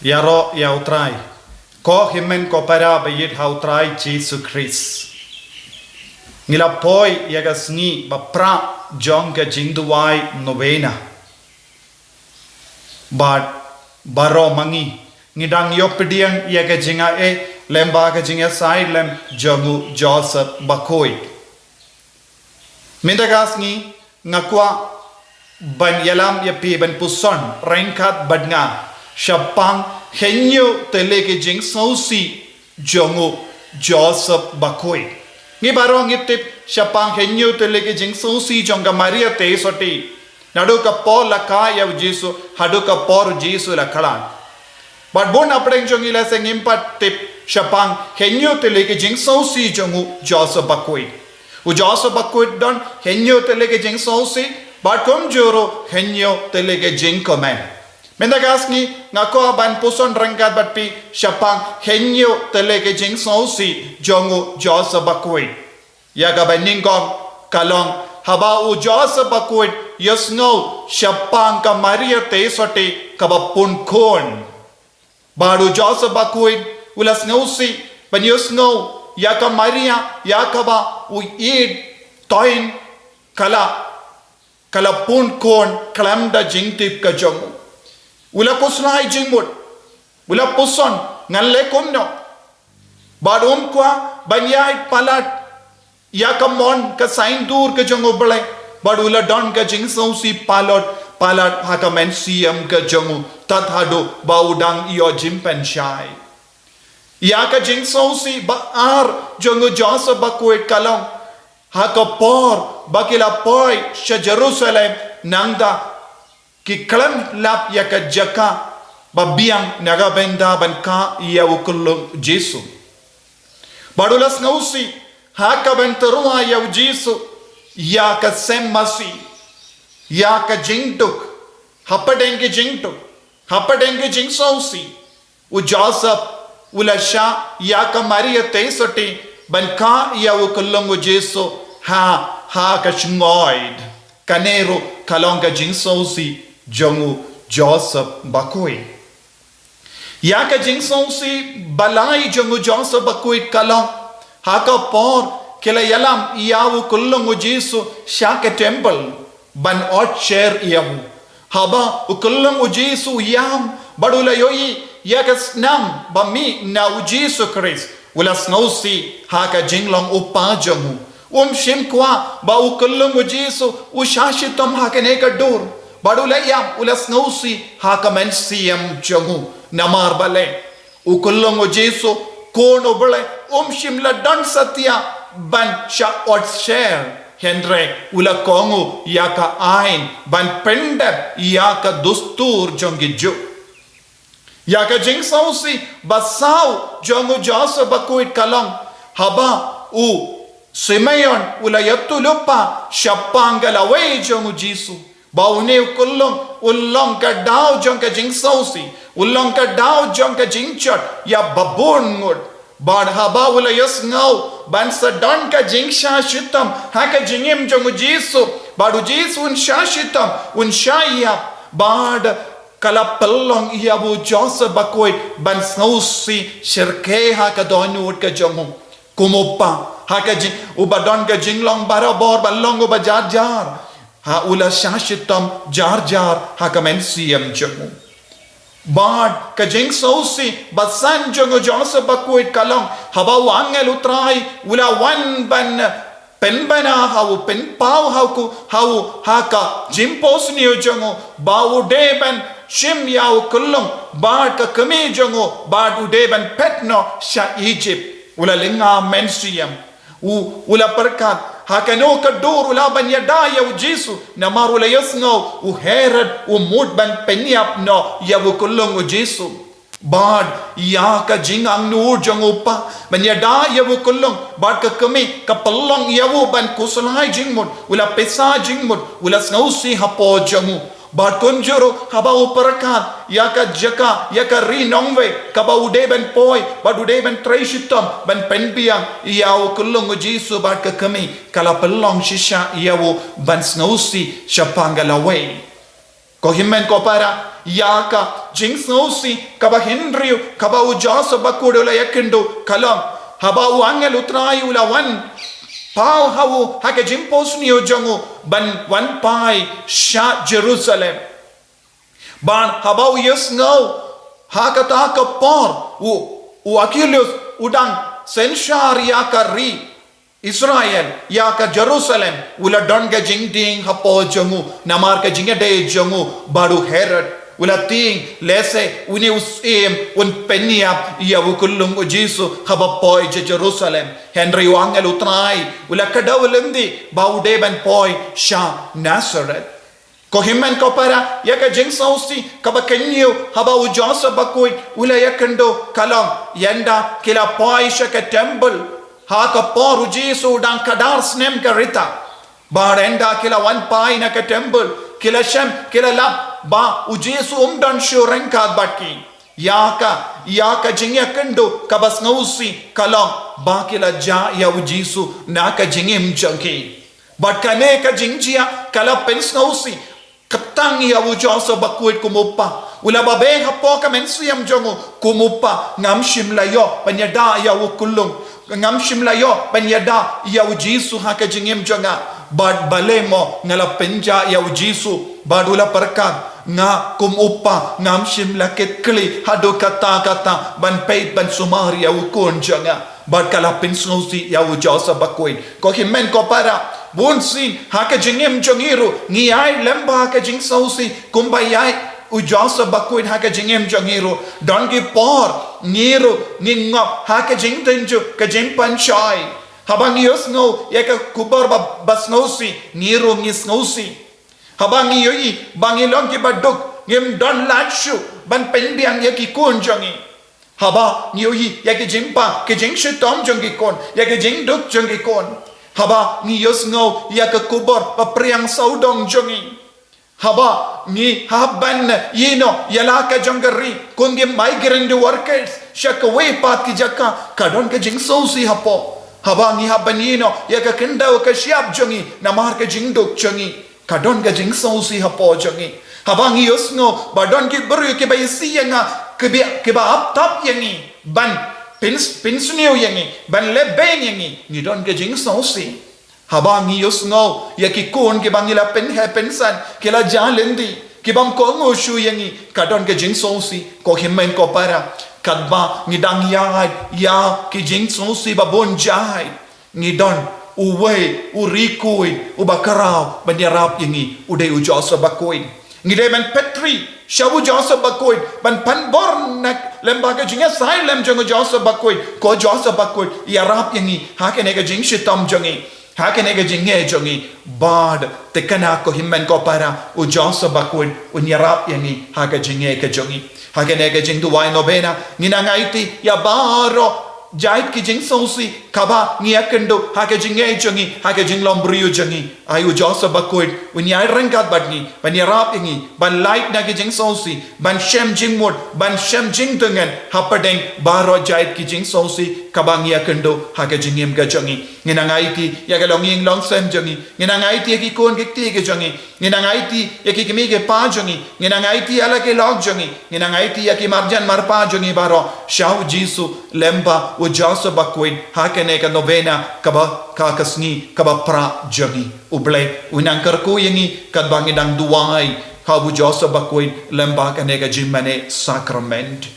Yaro yautrai. Ko himen ko para bayit hautrai Jesus Christ. Ngila poi yagas ni ba pra jonga jingduwai novena. But baro mangi ngidang yopediang yaga jinga lemba ka jinga side lem jongu Joseph bakoi. Mindagas ni ngakwa ban yalam yapi ban puson reinkat badnga Shapang henyo telege jing sausi jongo Joseph bakoi. Ngi barong itip Shapang henyo telege jing sausi jonga Maria te soti. Nadu ka por la kaya Jesu hadu ka por Jesu la kalan. But bon apeng jongi la seng impat tip Shapang henyo telege jing sausi jongo Joseph bakoi. U Joseph bakoi don henyo telege jing sausi but kom joro henyo telege jing komen. Mendagas ni ngako ban puson rengkat batpi Shapang henyo telege jing sausi jongo Joseph bakoi. Ya ga ban ningkong kalong haba u Joseph bakoi yasngau Shapang ka Maria te sote kaba pun kon. Baru Joseph bakoi ulas ngausi ban yasngau ya ka Maria ya kaba u id toin kala pun kon kalamda jingtip ka jongo. Ula kuslai jingmut, ula puson ngalle kumno. Badum kwa banyai palat ya kamon ka sain dur ka jongo bale. Badula don ka jing sausi palat haka men siam ka jongo tathado baudang iyo jimpen shai. Ya ka jing sausi ba ar jongo Joseph bakuit kalong haka por bakila poi sha Jerusalem nangda ki kalam lap yaka jaka babiang naga benda banka iya ukulung Jesu. Badulas ngausi haka benterua ya Jesu yaka semmasi yaka jingtuk hapadenge jing sausi u Joseph ulasha yaka Maria teisoti banka iya ukulung Jesu ha ka chingoid kanero kalonga jing sausi jongu Joseph bakoi. Yaka jing sausi balai jongu Joseph bakoi kalong haka por kela yalam iyawu kullungu Jesu shaka temple ban orcher iyawu haba ukullungu Jesu yam badula yoyi yaka snam bami na Jesu Christ ulas ngausi haka jinglong upa jongu shimkwa ba ukullungu Jesu ushashitam haka neka dur badula yam ulas ngausi haka men siyam jongu namar bale ukullungu Jesu kono bale shimla dan satya ban sha ot share Henry ula kongu yaka ain ban pendep yaka dustur jongi jo yaka jing sausi basau jongu Joseph bakuit kalong haba Simeon ula yatulupa Shapangala way jongu Jesu baune ullong ka daw jong ka jing sausi ullong ka daw jong ka jing chot ya babun ngud bad haba ula yas ngau ban sa don ka jing shashitam haka jingim jongu Jesu badu Jesu un shashitam un shaya bad kala pallong iyabu Joseph bakoi ban sausi shirke haka donut ka jongu kumupa haka jing ubadon ka jinglong barabor balong ubajar jar ha ula shashitam jar haka men siyam jongu bad ka jing sausi basan jongu Joseph bakuit kalong haba wangel utrai ula wan ban penbana hau pen pau hau haka jimpos niyo jongu bau deban shim yau kullong bad ka kami jongu bad udeban petno sha Egypt ula linga men siyam ula perkat hakano kadur ula ban yadaya u Jesu namaru la yasngau u Herod u mud ban penyap no ya u kullung u Jesu bad ya ka jingang nur jongu pa ban yadaya u kullung bad ka kami ka pallong ya u ban kusulai jingmud ula pesa jingmud ula snausi hapo jongu bad konjuro haba u perkat ya ka jaka ya ka rinongwe ka ba ude ben poi bad ude ben treshitam ban penbiang ya u kullung u Jesu bad ka kami kala pallong shisha ya u ban snausi shapangala way ko himmen ko para yaka jinx nosi kaba Henry kaba ujasa bakudo la yakendo kalam haba angel utrayu la wan pau hawu haka jimpos ni ojangu ban wan pai sha Jerusalem ban haba yes ngau haka ta ka por u Achilles udang senshar yaka ri Israel yaka Jerusalem ula donga jingding hapo jangu namar ka jingade jangu baru Herod ula ting lese uni usim un penia ya wukulung ujisu haba poi Jerusalem Henry wangel utrai ula kadawlendi baude ban poi sha Nazareth ko himmen ko para yaka jing sausi kaba kenyu haba ujasa bakoi ula yakendo kalam yanda kila poi shaka temple haka por ujisu dan kadar snem garita barenda kila wan pai na ka temple kila shem kila lab ba ujisu dan shurenka batki yaka jingya kendo kabas ngausi kalam ba kila ja ya ujisu na ka jingim changki bat kane ka jingjia kala pens ngausi katang ya ujasa bakuit kumupa ula babe hapo ka mensuyam jongo kumupa ngam shimlayo panyada ya ukulung ngam shimlayo panyada ya ujisu haka jingim jonga bad balemo ngala penja ya ujisu badula perkat nga kumupa ngam shimla ketkli hado kata ban peit ban sumari ya ukun jonga bad kala pensusi ya ujasa bakuit ko himen ko para bunsin haka jingim jongiru ngiai lemba haka jing sausi kumbayai ujasa bakuin haka jingim jongiru dongi por niru ningop haka jing tenju ka jing panchai habang yos ngo yaka kubar bas ngosi niru ngis ngosi habang yoi bangilong ki baduk ngim don lachu ban penbiang yaki kun jongi haba yoi yaki jingpa ke jing shitom jongi kon yaki jing duk jongi kon haba ni yos ngau ya ke kubur papriang saudong jongi haba ni haban yino yala ka jongari kungi migrant workers shakwe pat ki jaka kadon ke jing sausi hapo haba ni haban yino ya ka kendau ka siap jongi namar ke jing duk jongi kadon ke jing sausi hapo jongi haba ni yos ngau badon ki bru ke baisi yanga ke ba ap tap yangi ban pinsuniu yangi ban leben yangi ni don ke jing sausi haba ngi yos ngau ya ki kun ke bangila pen he pensan ke la jalendi ke bam ko ngo shu yangi kadon ke jing sausi ko himmen ko para kadba ni dang ya ki jing sausi ba bon jai ni don uwe urikui ubakarau banyarap yangi ude ujosa bakoin ni de ban petri shabu josa bakoin ban panbor nak lembaga jinga sai lem jongo josa bakoin ko josa bakoin ya rap yangi hakene ga jing shitam jongi hakene ga jinge jongi bad tekana ko himmen ko para u josa bakoin un ya rap yangi haga jinge ga jongi hakene ga jing duwai nobena ninangaiti ya baro jait ki jing sausi kaba ngiakendo haka jinge jongi haka jing lombrio jongi ayu josa bakoin unyai rengkat badni ban yarap ingi ban light na ki jing sausi ban shem jing mod ban shem jing dengan hapadeng baro jait ki jing sausi kaba ngiakendo haka jingem ga jongi nginangaiti ya ga longing long sem jongi nginangaiti ya ki kon gikti ga jongi nginangaiti ya ki kimi ge pa jongi nginangaiti ala ke log jongi nginangaiti ya ki marjan marpa jongi baro shau jisu lemba ujasa bakoin hakene ka novena kaba kakasni kaba pra jongi uble unangkar ko yangi kadbangi dang duwai kabu jasa bakoin lemba kane ka jimane sacrament.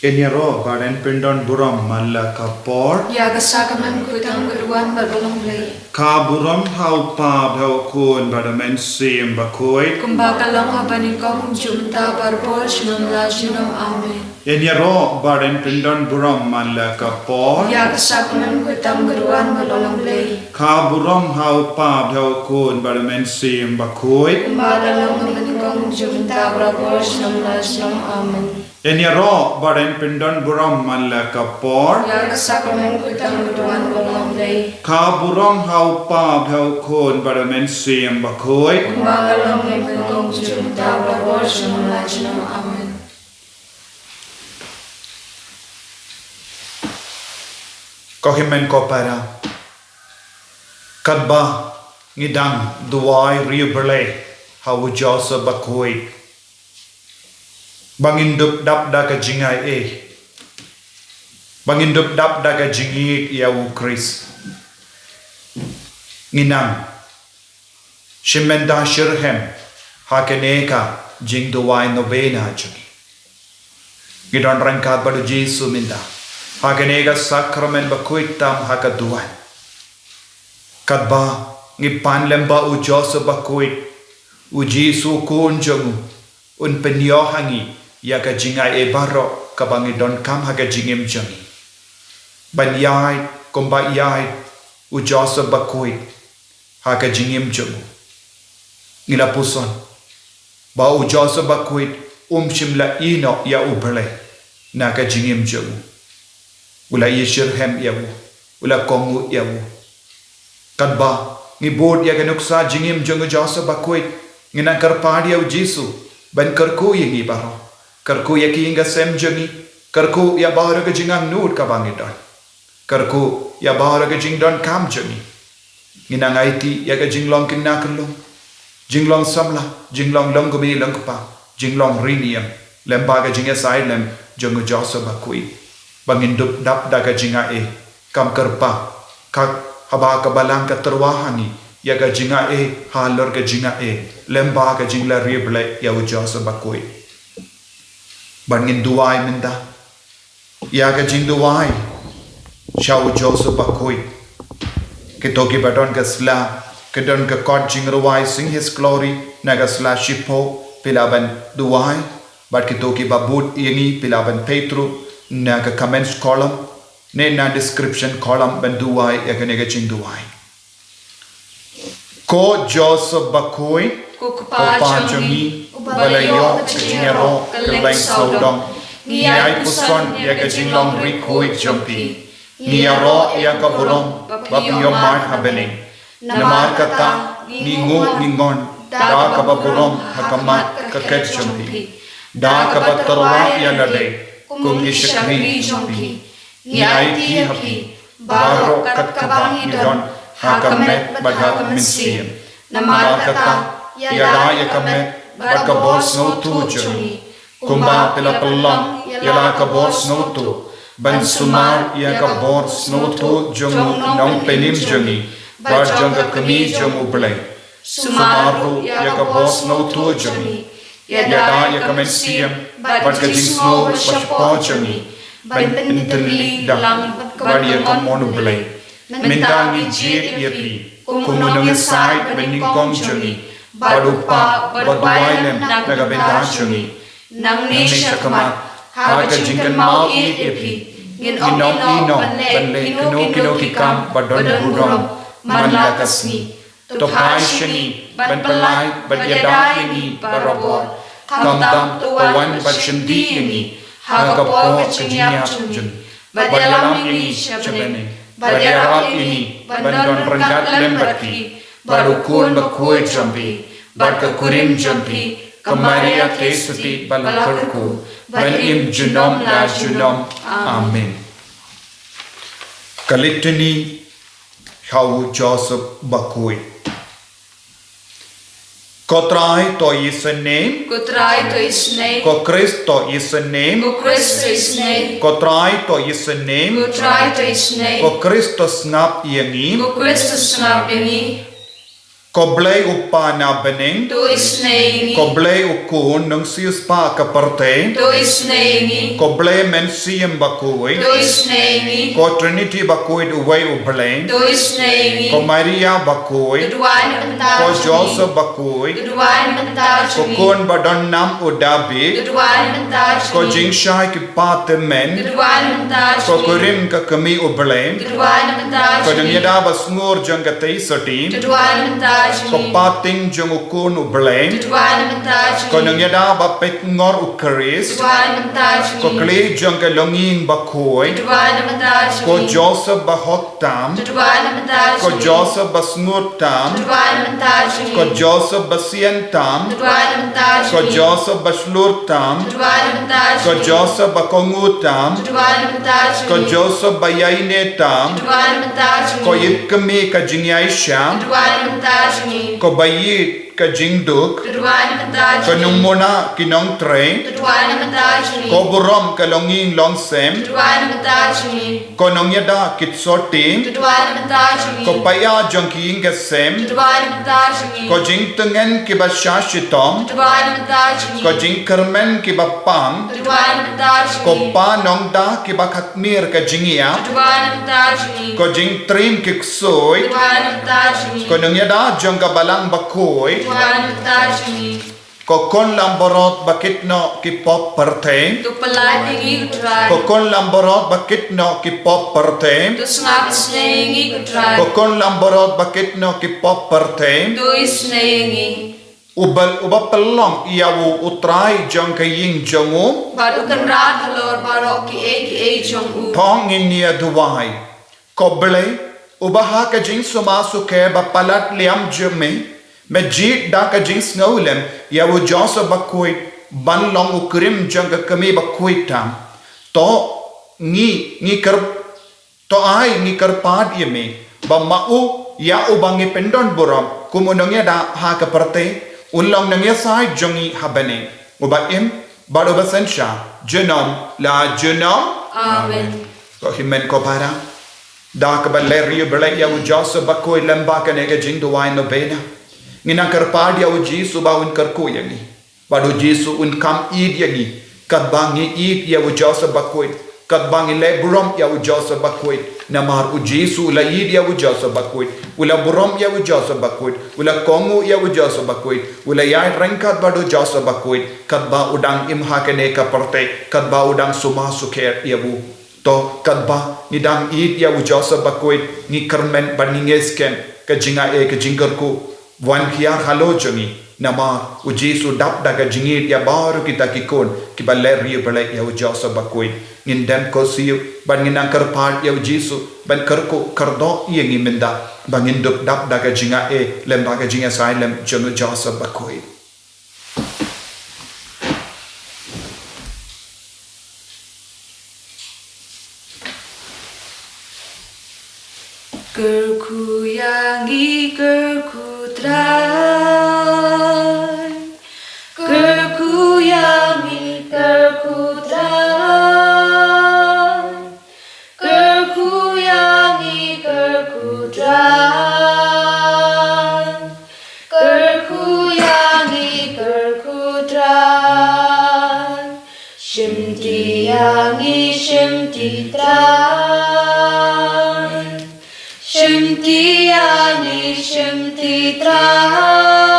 Enyaro baden pindon buram malla kapor. Ya kasakaman kutang keruan balong lay. Ka buram hau pa bhau kun badamen sim bakoi. Kumbakalong habanin kong jumta barbol sinong la sinong amen. Enyaro baden pindon buram malla kapor. Ya kasakaman kutang keruan balong lay. Ka buram hau pa bhau kun badamen sim bakoi. Kumbakalong habanin kong jumta barbol sinong la sinong amen. Enyaro baden pindon buram malla kapor. Ya kasakaman kutang keruan balong lay. Ka buram hau pa bhau kun badamen sim bakoi. Kumbakalong habanin kong jumta barbol sinong la sinong amen. Kohimen ko para kadba ngidang duwai riuberle hau josa bakoi bangindup dap daga jingai bangindup dap daga jingi yawu Chris nginang shimenda shirhem hakeneka jing duwai novena jungi ngidon rangkat badu Jesu minda hagenega sakramen bakuitam hakaduan. Kadba ngipan lemba u Joseph bakuit u Jesu kunjungu un penyohangi yaga jingai e baro kabangi don kam haga jingim jangi. Banyai kumba yai u Joseph bakuit haga jingim jungu. Ngila puson ba u Joseph bakuit shimla ino ya uberle naga jingim jungu. Ula yeshirhem yawu, ula kongu yawu. Kadba ngi bod ya ganuksa jingim jungu Joseph bakuit ngina karpadi yawu Jesu ban karku yingi baro. Karku yaki inga sem jungi, karku ya bahara ga jingang nuud kabangidon. Karku ya bahara ga jingdon kam jungi. Ngina ngaiti ya ga jinglong kinakalong. Jinglong samla, jinglong longgumi longpa, jinglong riniam, lembaga jinga sailem jungu Joseph bakuit. Bangindup dap daga jinga kam kerpa kak haba kabalang ka terwahani ya ga jinga halor ga jinga lemba ga jingla rible ya ujosa bakui bangin duai minda ya ga jing duai sha ujosa bakui kitoki badon ga sla kedon ga god jing ruai sing his glory naga sla shipo pilaban duai bat kitoki babut yengi pilaban petru naga comments column ne na description column benduai yaganega chinduai ko Joseph bakoi ko panjami balayo chingero keleng saudong niai puson yaga jinglong rikoi jumpi niaro yaga burong babiyo mar habening namar kata ningu ningon da kababurong hakamat kaket jumpi da kabatarwa yalade Kung ishakri jompi, niaiti hapi, baro katkabangi don, hakamet badhak minsiyam. Namakata, yada yakamet, badkabos no tu joni. Kumba pilapallam, yala kabos no tu. Ban sumar yakabos no tu jomu nong penim joni. Barjanga kami jomu blay. Sumaru yakabos no tu joni. Yada yakamet siyam, badkajing snow shapojami, bententli dalang kabadi yakamonu blay. Mendangi jit yapi, kumunong side beningkong jami, badupa baduwailem nagabenda jami. Nang nisha kamat, hagajingkan mau yapi, ginong ino banle kino kikam badon burong manlakasni. Topai shani, banpalai, badyada ini barabor. Kamdam tuwan badshendi ini, hagapo kajinyap jun. Badyalam ini syabene, badyarak ini, bandon rengkat lembati, badukun bakui jampi, badkakurim jampi, kamaria tesati balakarku, banim junom la junom. Amen. Kalitini hau Joseph bakui. Kotrai to is a name. Kotrai to is name. Ko Kristo is a name. Ko Kristo is name. Kotrai to is a name. Kotrai to is name. Ko Kristus ngap yangi. Ko Kristus ngap yangi. Koblay upana bening. Tu isnegi. Koblay ukun nung sius pa kaparte. Tu isnegi. Koblay men siyem bakui. Tu isnegi. Ko Trinity bakui uway ubeleng. Tu isnegi. Ko Maria bakui. Tuduan mentar. Ko Joseph bakui. Tuduan mentar. Ko kun badon nam udabi. Tuduan mentar. Ko jingshai ki pate men. Tuduan mentar. Ko kurim ka kami ubeleng. Tuduan mentar. Ko nangyada basngur jang katay satim. Tuduan mentar. Ko pating jang ukun ubeleng. Tuduan mentar. Ko nangyada bapet ngor ukaris. Tuduan mentar. Ko kli jang ka longing bakui. Tuduan mentar. Ko Joseph bahok tam. Tuduan mentar. Ko Joseph basngur tam. Tuduan mentar. Ko Joseph basien tam. Tuduan mentar. Ko Joseph baslur tam. Tuduan mentar. Ko Joseph bakongu tam. Tuduan mentar. Ko Joseph bayaine tam. Tuduan mentar. Ko yip kami ka jingyay siya. Tuduan mentar. Ko bayit ka jingduk. Tuduan mentar. Ko numuna kinong tre. Tuduan mentar. Ko burom ka longing longsem. Tuduan mentar. Ko nongyada kitsorting. Tuduan mentar. Ko paya jong kiing kasem. Tuduan mentar. Ko jing tengen ki ba shashitom. Tuduan mentar. Ko jing kermen ki ba pang. Tuduan mentar. Ko pa nongda ki ba katmir ka jingia. Tuduan mentar. Ko jing trim ki ksoy. Tuduan mentar. Ko nongyada jong ka balang bakoy. Tuduan mentar. Ko kon lamborot bakit no ki pop parte. Tu pelati kutrai. Ko kon lamborot bakit no ki pop parte. Tu snap snegi kutrai. Ko kon lamborot bakit no ki pop parte. Tu isnegi. Uba pelong iyawu utrai jong ka ying jongu. Baru kenrat halor barok ki e jong u. Pong inia duwai. Ko bele uba ha ka jing sumasu ke ba palat liam jeme. Majid da ka jing snowlem yawu Joseph bakui ban long ukrim jong ka kami bakui tam. To ngi ker to ai ngi ker pad yeme ba mau ya ubangi pendon buram kumunongya da ha ka parte ulong nangya sai jongi habane uba im bado basensha jenom la jenom Amen. ko himen ko para da ka baleri bele yawu Joseph bakui lamba ka nega jing do wine no bena nginang karpad yawu Jisu ba un karku yangi bado Jisu un kam id yangi kat bangi id yawu Joseph bakui kat bangi le buram yawu Joseph bakui namar u Jisu la id yawu Joseph bakui ula buram yawu Joseph bakui ula kongu yawu Joseph bakui ula yai rengkat bado Joseph bakui kat ba udang imha kene ka parte kat ba udang suma suker yawu to kat ba nidang id yawu Joseph bakui ni kermen baningesken ka jinga e ka jingarku wan kiar halo jongi nama u Jisu dap daga jingit ya baru kita kikon ki baleri bele ya u Joseph bakui ngindem ko siu ban nginang karpad ya u Jisu ban karko kardo yengi minda banginduk dap daga jinga e lembaga jinga silem jono Joseph bakui Kerku yangi kerku trai. Kerku yangi kerku trai. Kerku yangi kerku trai. Kerku yangi kerku trai. Shimti yangi shimti trai. Shimti yani shimti trai.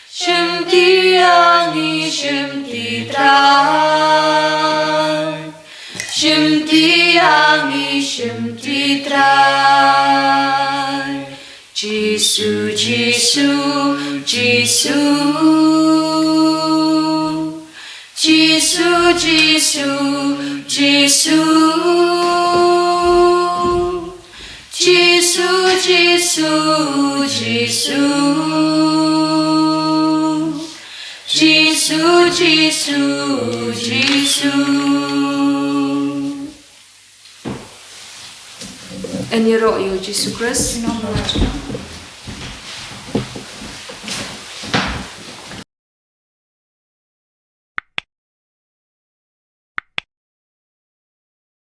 Shimti yani shimti trai. Shimti yani shimti trai. Jisu, Jisu, Jisu. Jisu, Jisu, Jisu. Jisu, Jisu, Jisu. Jisu, Jisu, Jisu. En je royo, Jesu Christus.